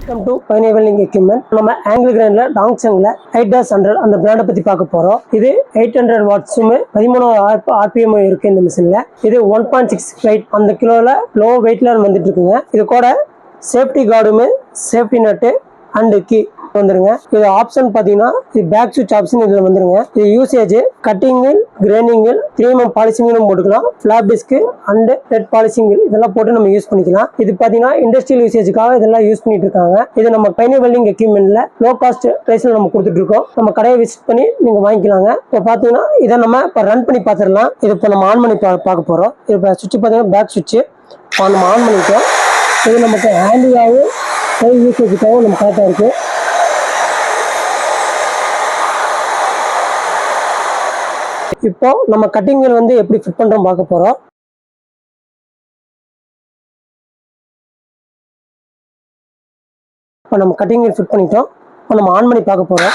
Welcome to Pioneer welding equipment. நம்ம angle கிரைண்டர்ல டாங்சங்ல 8-100 அந்த பிராண்டை பத்தி பார்க்க போறோம். இது 800 வாட்ஸும் 13 ஆர்பிஎம் இருக்கு இந்த மிஷின்ல. இது 1.6 வெயிட் அந்த கிலோல லோ வெயிட்ல வந்துட்டு இருக்குங்க. இது கூட சேஃப்டி கார்டுமே சேஃப்டி நட்டு அண்ட் கீ வந்துருங்க. இது ஆப்ஷன் பாத்தீங்கன்னா இது பேக் சுவிட்ச் ஆப்ஷன் இதுல வந்துருங்க. இது usage cutting wheel, grinding wheel, 3mm polishing வீலும் போட்டுக்கலாம். Flap disc and red polishing wheel இதெல்லாம் போட்டு நம்ம யூஸ் பண்ணிக்கலாம். இது பாத்தீங்கன்னா இண்டஸ்ட்ரியல் யூசேஜுக்காக இதெல்லாம் யூஸ் பண்ணிட்டு இருக்காங்க. இது நம்ம பைனியர் வெல்டிங் எக்யூப்மெண்ட்ல லோ காஸ்ட் பிரைஸ்ல நம்ம கொடுத்துட்டு இருக்கோம். நம்ம கடையை விசிட் பண்ணி நீங்க வாங்கிக்கலாங்க. இப்போ பாத்தீங்கன்னா இதை நம்ம இப்போ ரன் பண்ணி பார்த்துடலாம். இது இப்போ நம்ம ஆன் பண்ணி பார்க்க போறோம். இப்போ சுவிட்ச் பாத்தீங்கன்னா பேக் சுவிட்ச் நம்ம ஆன் பண்ணிட்டோம். இது நமக்கு ஹேண்டியாகவும் யூசேஜுக்காகவும் நம்ம கரெக்டாக இருக்கு. இப்போ நம்ம கட்டிங் வீல் வந்து எப்படி ஃபிட் பண்றோம் பார்க்க போறோம். இப்போ நம்ம கட்டிங் வீல் ஃபிட் பண்ணிட்டோம். இப்போ நம்ம ஆன் பண்ணி பார்க்க போறோம்.